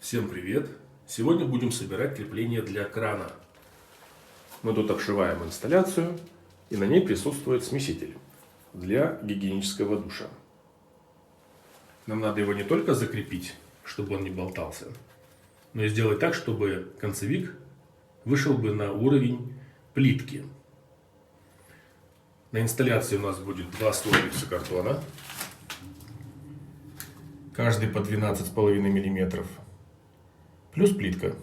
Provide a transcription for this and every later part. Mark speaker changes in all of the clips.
Speaker 1: Всем привет! Сегодня будем собирать крепление для крана. Мы тут обшиваем инсталляцию, и на ней присутствует смеситель для гигиенического душа. Нам надо его не только закрепить, чтобы он не болтался, но и сделать так, чтобы концевик вышел бы на уровень плитки. На инсталляции у нас будет 2 слоя гипсокартона, каждый по 12,5 мм. Плюс плитка.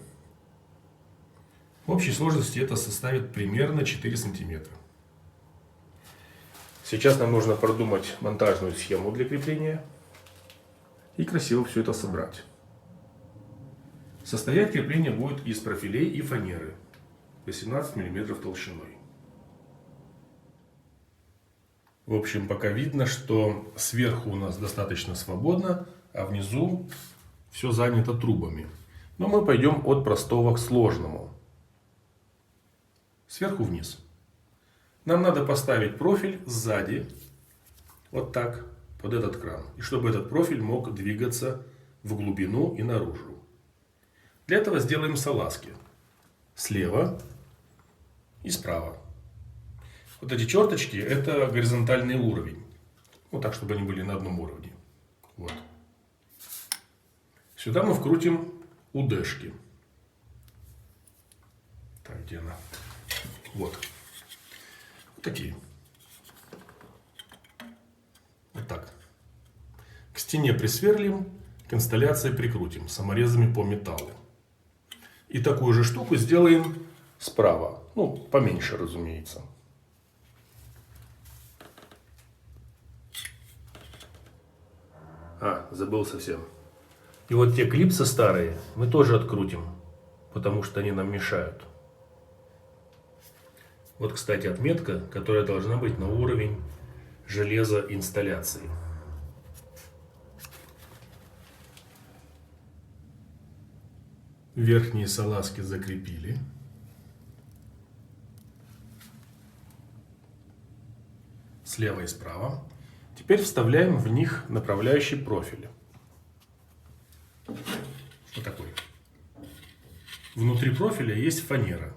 Speaker 1: В общей сложности это составит примерно 4 сантиметра. Сейчас нам нужно продумать монтажную схему для крепления и красиво все это собрать. Состоять крепление будет из профилей и фанеры 18 мм толщиной. В общем, пока видно, что сверху у нас достаточно свободно, а внизу все занято трубами. Но мы пойдем от простого к сложному. Сверху вниз. Нам надо поставить профиль сзади, вот так, под этот кран. И чтобы этот профиль мог двигаться в глубину и наружу. Для этого сделаем салазки. Слева и справа. Вот эти черточки — это горизонтальный уровень. Вот так, чтобы они были на одном уровне. Вот. Сюда мы вкрутим УДшки. Так, где она? Вот. Вот такие. Вот так. К стене присверлим, к инсталляции прикрутим саморезами по металлу. И такую же штуку сделаем справа. Ну, поменьше, разумеется. Забыл совсем. И вот те клипсы старые мы тоже открутим, потому что они нам мешают. Вот, кстати, отметка, которая должна быть на уровень железа инсталляции. Верхние салазки закрепили. Слева и справа. Теперь вставляем в них направляющий профиль. Вот такой. Внутри профиля есть фанера.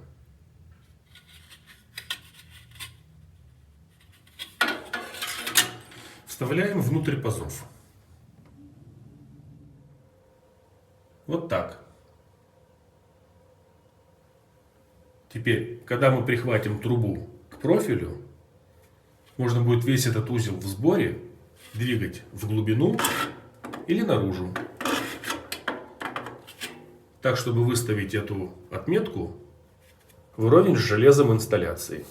Speaker 1: Вставляем внутрь пазов. Вот так. Теперь, когда мы прихватим трубу к профилю, можно будет весь этот узел в сборе двигать в глубину или наружу. Так, чтобы выставить эту отметку вровень с железом инсталляции.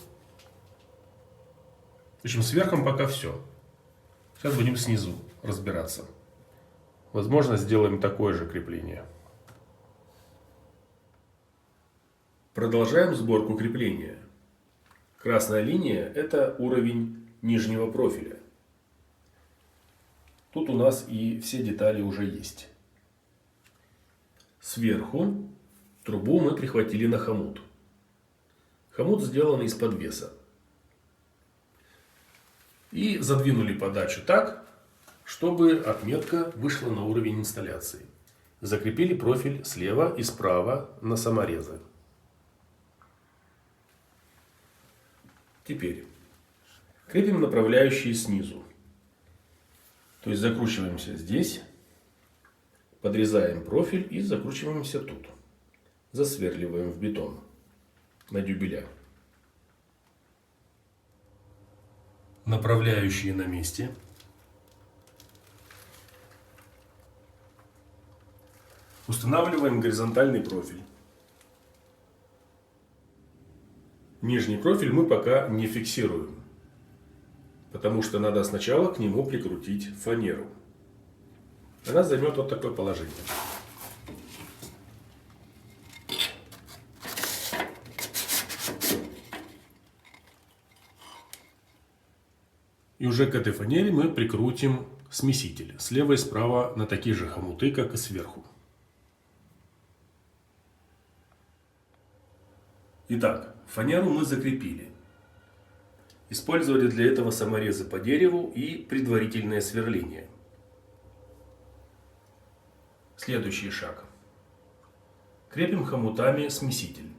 Speaker 1: В общем, с верхом пока все. Сейчас будем снизу разбираться. Возможно, сделаем такое же крепление. Продолжаем сборку крепления. Красная линия — это уровень нижнего профиля. Тут у нас и все детали уже есть. Сверху трубу мы прихватили на хомут. Хомут сделан из подвеса. И задвинули подачу так, чтобы отметка вышла на уровень инсталляции. Закрепили профиль слева и справа на саморезы. Теперь крепим направляющие снизу. То есть закручиваемся здесь. Подрезаем профиль и закручиваемся тут. Засверливаем в бетон на дюбеля. Направляющие на месте. Устанавливаем горизонтальный профиль. Нижний профиль мы пока не фиксируем, потому что надо сначала к нему прикрутить фанеру. Она займет вот такое положение. И уже к этой фанере мы прикрутим смеситель слева и справа на такие же хомуты, как и сверху. Итак, фанеру мы закрепили. Использовали для этого саморезы по дереву и предварительное сверление. Следующий шаг. Крепим хомутами смеситель.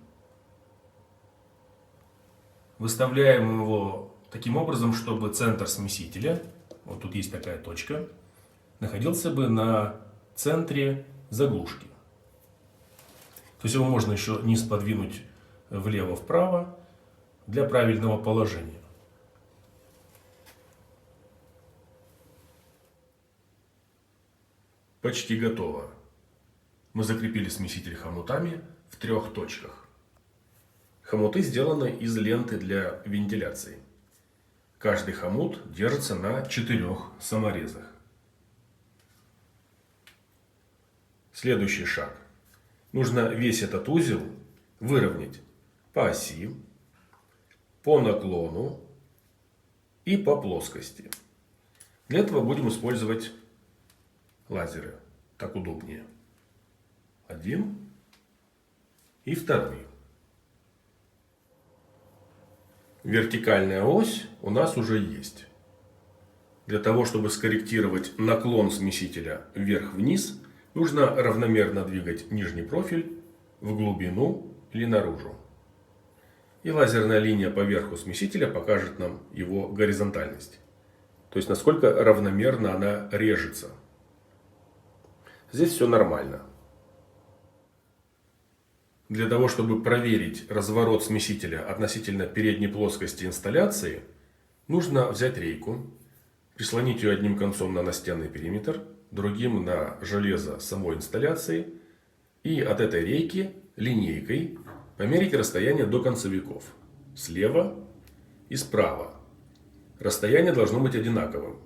Speaker 1: Выставляем его таким образом, чтобы центр смесителя, вот тут есть такая точка, находился бы на центре заглушки. То есть его можно еще низ подвинуть влево-вправо для правильного положения. Почти готово. Мы закрепили смеситель хомутами в 3 точках. Хомуты сделаны из ленты для вентиляции. Каждый хомут держится на 4 саморезах. Следующий шаг. Нужно весь этот узел выровнять по оси, по наклону и по плоскости. Для этого будем использовать лазеры. Так удобнее. Один и второй. Вертикальная ось у нас уже есть. Для того, чтобы скорректировать наклон смесителя вверх-вниз, нужно равномерно двигать нижний профиль в глубину или наружу. И лазерная линия по верху смесителя покажет нам его горизонтальность. То есть, насколько равномерно она режется. Здесь все нормально. Для того, чтобы проверить разворот смесителя относительно передней плоскости инсталляции, нужно взять рейку, прислонить ее одним концом на настенный периметр, другим на железо самой инсталляции и от этой рейки линейкой померить расстояние до концевиков слева и справа. Расстояние должно быть одинаковым.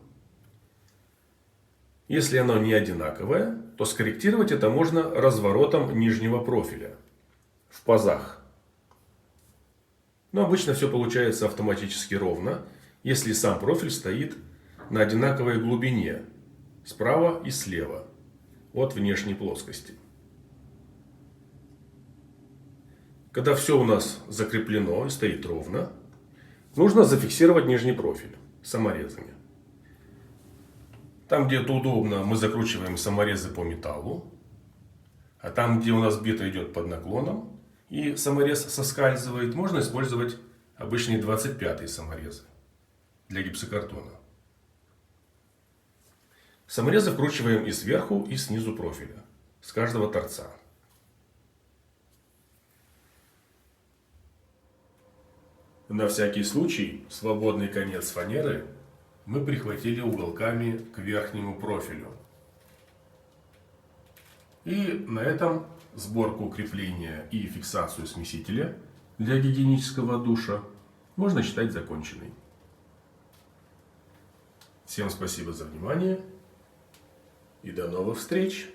Speaker 1: Если оно не одинаковое, то скорректировать это можно разворотом нижнего профиля в пазах. Но обычно все получается автоматически ровно, если сам профиль стоит на одинаковой глубине справа и слева от внешней плоскости. Когда все у нас закреплено и стоит ровно, нужно зафиксировать нижний профиль саморезами. Там, где это удобно, мы закручиваем саморезы по металлу. А там, где у нас бита идет под наклоном и саморез соскальзывает, можно использовать обычные 25-е саморезы для гипсокартона. Саморезы вкручиваем и сверху, и снизу профиля, с каждого торца. На всякий случай свободный конец фанеры мы прихватили уголками к верхнему профилю. И на этом сборку крепления и фиксацию смесителя для гигиенического душа можно считать законченной. Всем спасибо за внимание и до новых встреч!